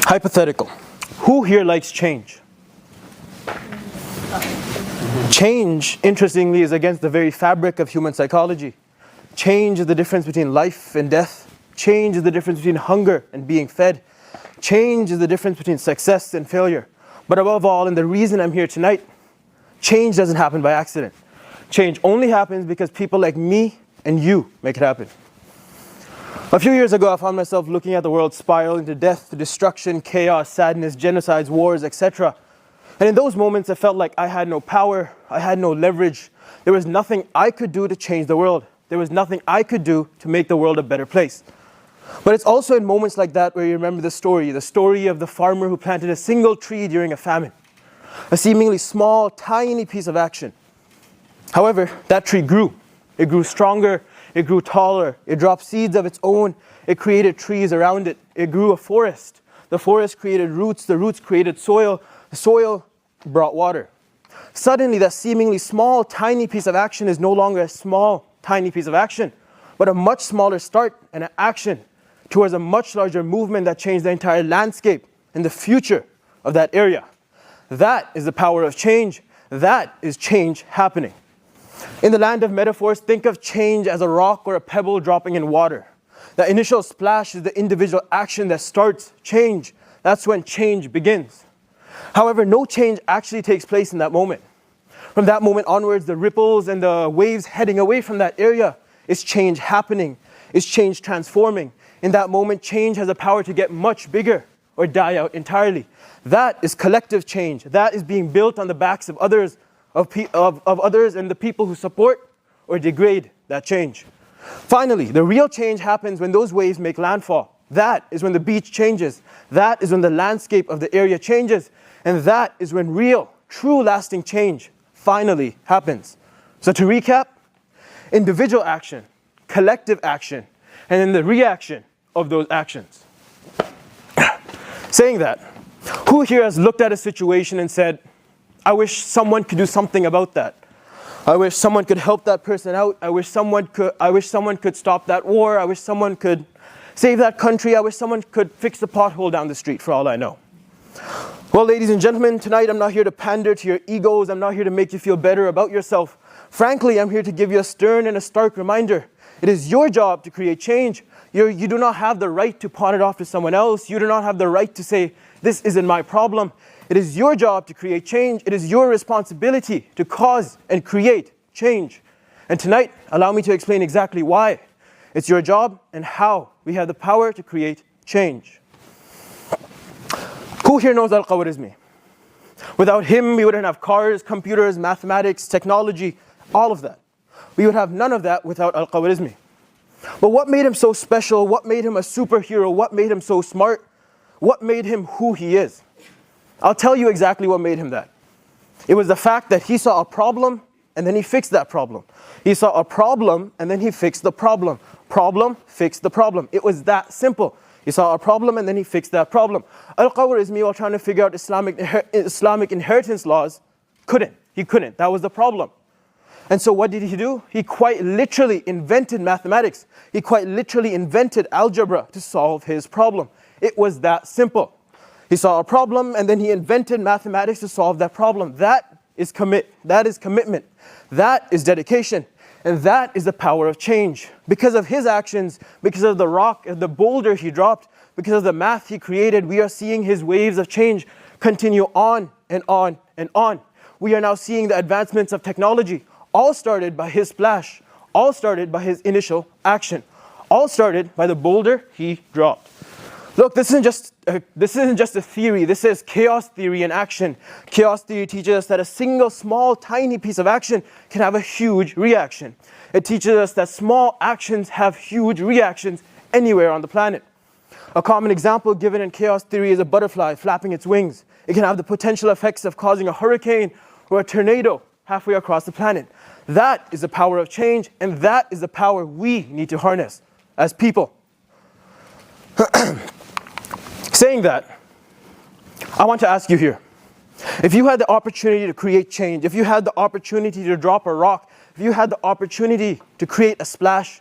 Hypothetical. Who here likes change? Change, interestingly, is against the very fabric of human psychology. Change is the difference between life and death. Change is the difference between hunger and being fed. Change is the difference between success and failure. But above all, and the reason I'm here tonight, change doesn't happen by accident. Change only happens because people like me and you make it happen. A few years ago, I found myself looking at the world spiral into death, destruction, chaos, sadness, genocides, wars, etc. And in those moments, I felt like I had no power, I had no leverage. There was nothing I could do to change the world. There was nothing I could do to make the world a better place. But it's also in moments like that where you remember the story of the farmer who planted a single tree during a famine. A seemingly small, tiny piece of action. However, that tree grew. It grew stronger, it grew taller, it dropped seeds of its own, it created trees around it, it grew a forest. The forest created roots, the roots created soil, the soil brought water. Suddenly, that seemingly small, tiny piece of action is no longer a small, tiny piece of action, but a much smaller start and an action towards a much larger movement that changed the entire landscape and the future of that area. That is the power of change. That is change happening. In the land of metaphors, think of change as a rock or a pebble dropping in water. The initial splash is the individual action that starts change. That's when change begins. However, no change actually takes place in that moment. From that moment onwards, the ripples and the waves heading away from that area is change happening, is change transforming. In that moment, change has the power to get much bigger or die out entirely. That is collective change. That is being built on the backs of others, of others and the people who support or degrade that change. Finally, the real change happens when those waves make landfall. That is when the beach changes. That is when the landscape of the area changes. And that is when real, true lasting change finally happens. So to recap, individual action, collective action, and then the reaction of those actions. Saying that, who here has looked at a situation and said, I wish someone could do something about that. I wish someone could help that person out. I wish someone could stop that war. I wish someone could save that country. I wish someone could fix the pothole down the street, for all I know. Well, ladies and gentlemen, tonight I'm not here to pander to your egos. I'm not here to make you feel better about yourself. Frankly, I'm here to give you a stern and a stark reminder. It is your job to create change. You do not have the right to pawn it off to someone else. You do not have the right to say, this isn't my problem. It is your job to create change. It is your responsibility to cause and create change. And tonight, allow me to explain exactly why. It's your job and how we have the power to create change. Who here knows Al-Khwarizmi? Without him, we wouldn't have cars, computers, mathematics, technology, all of that. We would have none of that without Al-Khwarizmi. But what made him so special? What made him a superhero? What made him so smart? What made him who he is? I'll tell you exactly what made him that. It was the fact that he saw a problem and then he fixed that problem. He saw a problem and then he fixed the problem. Problem, fixed the problem. It was that simple. He saw a problem and then he fixed that problem. Al-Khwarizmi, while trying to figure out Islamic inheritance laws, couldn't. He couldn't. That was the problem. And so what did he do? He quite literally invented mathematics. He quite literally invented algebra to solve his problem. It was that simple. He saw a problem and then he invented mathematics to solve that problem. That is commitment. That is dedication. And that is the power of change. Because of his actions, because of the rock, the boulder he dropped, because of the math he created, we are seeing his waves of change continue on and on and on. We are now seeing the advancements of technology, all started by his splash, all started by his initial action, all started by the boulder he dropped. Look, this isn't just a theory. This is chaos theory in action. Chaos theory teaches us that a single small tiny piece of action can have a huge reaction. It teaches us that small actions have huge reactions anywhere on the planet. A common example given in chaos theory is a butterfly flapping its wings. It can have the potential effects of causing a hurricane or a tornado halfway across the planet. That is the power of change, and that is the power we need to harness as people. Saying that, I want to ask you here, if you had the opportunity to create change, if you had the opportunity to drop a rock, if you had the opportunity to create a splash,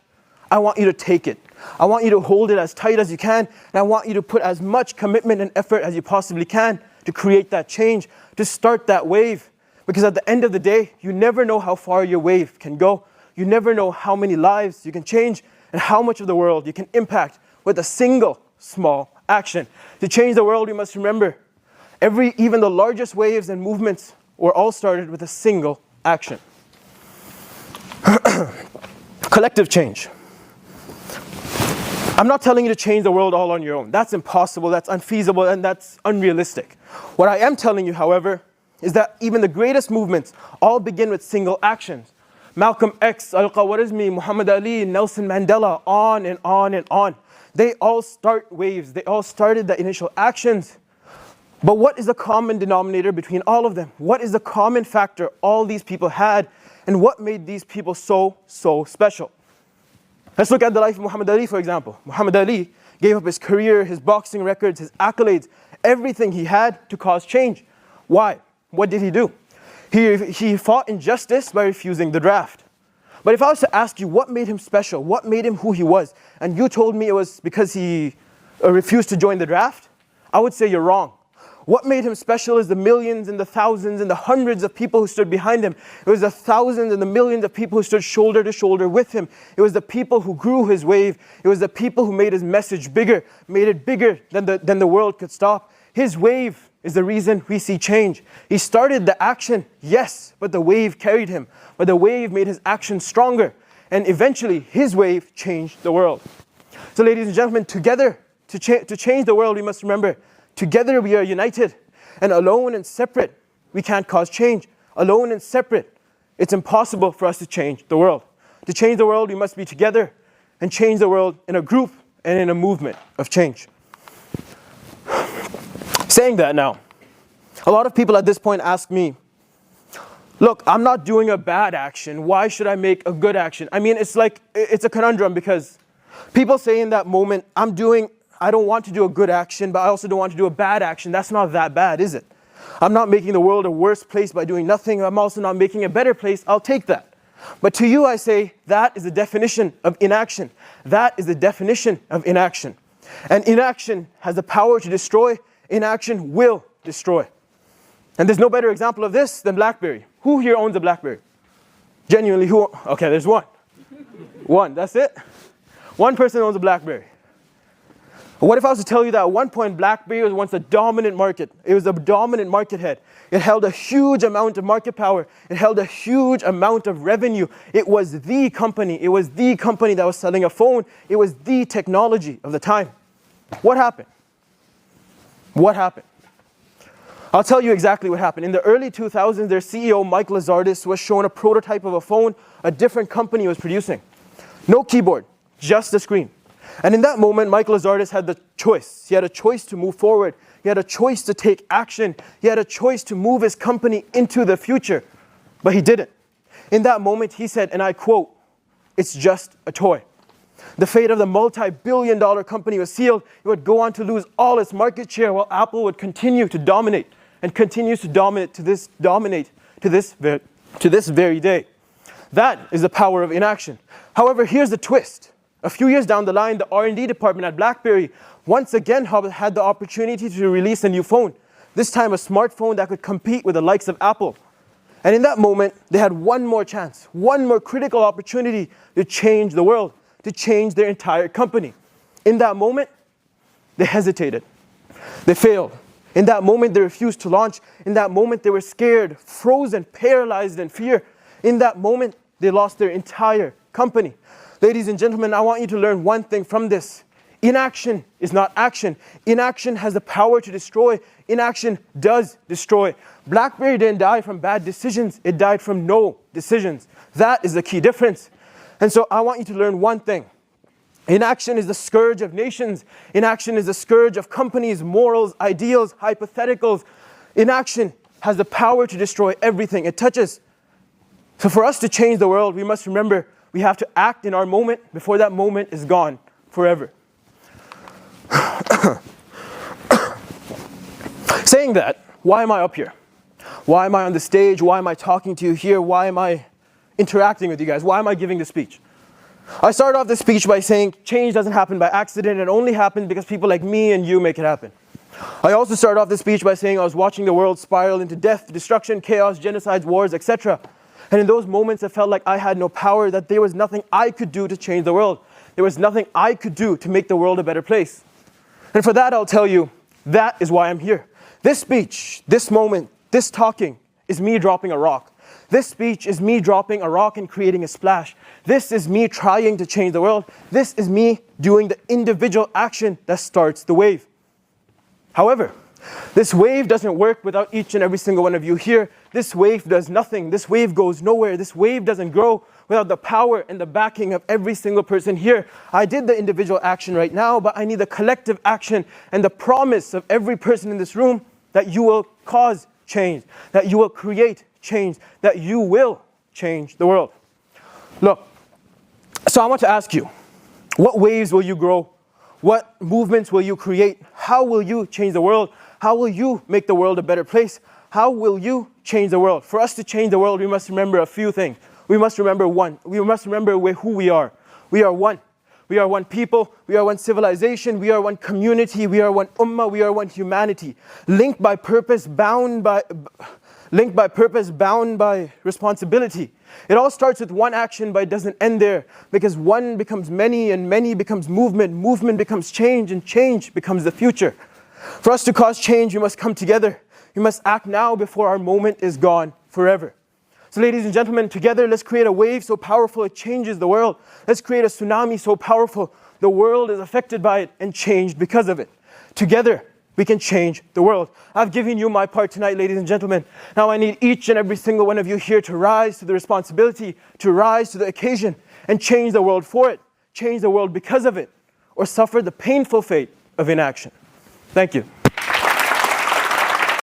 I want you to take it. I want you to hold it as tight as you can, and I want you to put as much commitment and effort as you possibly can to create that change, to start that wave. Because at the end of the day, you never know how far your wave can go. You never know how many lives you can change and how much of the world you can impact with a single small action. To change the world, we must remember, even the largest waves and movements were all started with a single action. Collective change. I'm not telling you to change the world all on your own. That's impossible, that's unfeasible, and that's unrealistic. What I am telling you, however, is that even the greatest movements all begin with single actions. Malcolm X, Al-Khwarizmi, Muhammad Ali, Nelson Mandela, on and on and on. They all start waves. They all started the initial actions. But what is the common denominator between all of them? What is the common factor all these people had? And what made these people so special? Let's look at the life of Muhammad Ali, for example. Muhammad Ali gave up his career, his boxing records, his accolades, everything he had to cause change. Why? What did he do? He fought injustice by refusing the draft. But if I was to ask you what made him special, what made him who he was, and you told me it was because he refused to join the draft, I would say you're wrong. What made him special is the millions and the thousands and the hundreds of people who stood behind him. It was the thousands and the millions of people who stood shoulder to shoulder with him. It was the people who grew his wave. It was the people who made his message bigger, made it bigger than the world could stop. His wave is the reason we see change. He started the action, yes, but the wave carried him. But the wave made his action stronger. And eventually, his wave changed the world. So ladies and gentlemen, together, to change the world, we must remember, together we are united, and alone and separate, we can't cause change. Alone and separate, it's impossible for us to change the world. To change the world, we must be together and change the world in a group and in a movement of change. Saying that now, a lot of people at this point ask me, look, I'm not doing a bad action. Why should I make a good action? I mean, it's a conundrum because people say in that moment, I don't want to do a good action, but I also don't want to do a bad action. That's not that bad, is it? I'm not making the world a worse place by doing nothing. I'm also not making a better place. I'll take that. But to you, I say, that is the definition of inaction. That is the definition of inaction. And inaction has the power to destroy. Inaction will destroy. And there's no better example of this than BlackBerry. Who here owns a BlackBerry? Genuinely, who? Okay, there's one. One, that's it? One person owns a BlackBerry. What if I was to tell you that at one point BlackBerry was once a dominant market? It was a dominant market head. It held a huge amount of market power. It held a huge amount of revenue. It was the company. It was the company that was selling a phone. It was the technology of the time. What happened? What happened? I'll tell you exactly what happened. In the early 2000s, their CEO, Mike Lazardis, was shown a prototype of a phone a different company was producing. No keyboard, just a screen. And in that moment, Mike Lazardis had the choice. He had a choice to move forward. He had a choice to take action. He had a choice to move his company into the future. But he didn't. In that moment, he said, and I quote, "It's just a toy." The fate of the multi-billion-dollar company was sealed. It would go on to lose all its market share while Apple would continue to dominate and continues to dominate to this very day. That is the power of inaction. However, here's the twist. A few years down the line, the R&D department at BlackBerry once again had the opportunity to release a new phone. This time a smartphone that could compete with the likes of Apple. And in that moment, they had one more chance, one more critical opportunity to change the world, to change their entire company. In that moment, they hesitated. They failed. In that moment, they refused to launch. In that moment, they were scared, frozen, paralyzed in fear. In that moment, they lost their entire company. Ladies and gentlemen, I want you to learn one thing from this. Inaction is not action. Inaction has the power to destroy. Inaction does destroy. BlackBerry didn't die from bad decisions. It died from no decisions. That is the key difference. And so I want you to learn one thing. Inaction is the scourge of nations. Inaction is the scourge of companies, morals, ideals, hypotheticals. Inaction has the power to destroy everything it touches. So for us to change the world, we must remember we have to act in our moment before that moment is gone forever. Saying that, why am I up here? Why am I on the stage? Why am I talking to you here? Why am I interacting with you guys? Why am I giving this speech? I started off this speech by saying change doesn't happen by accident, it only happens because people like me and you make it happen. I also started off this speech by saying I was watching the world spiral into death, destruction, chaos, genocides, wars, etc. And in those moments, I felt like I had no power, that there was nothing I could do to change the world. There was nothing I could do to make the world a better place. And for that, I'll tell you, that is why I'm here. This speech, this moment, this talking is me dropping a rock. This speech is me dropping a rock and creating a splash. This is me trying to change the world. This is me doing the individual action that starts the wave. However, this wave doesn't work without each and every single one of you here. This wave does nothing. This wave goes nowhere. This wave doesn't grow without the power and the backing of every single person here. I did the individual action right now, but I need the collective action and the promise of every person in this room that you will cause change, that you will create change, that you will change the world. Look, so I want to ask you, what waves will you grow? What movements will you create? How will you change the world? How will you make the world a better place? How will you change the world? For us to change the world, we must remember a few things. We must remember one. We must remember who we are. We are one. We are one people. We are one civilization. We are one community. We are one ummah. We are one humanity. Linked by purpose, bound by responsibility. It all starts with one action, but it doesn't end there, because one becomes many and many becomes movement. Movement becomes change, and change becomes the future. For us to cause change, we must come together. We must act now before our moment is gone forever. So ladies and gentlemen, together let's create a wave so powerful it changes the world. Let's create a tsunami so powerful the world is affected by it and changed because of it. Together, we can change the world. I've given you my part tonight, ladies and gentlemen. Now I need each and every single one of you here to rise to the responsibility, to rise to the occasion, and change the world for it, change the world because of it, or suffer the painful fate of inaction. Thank you.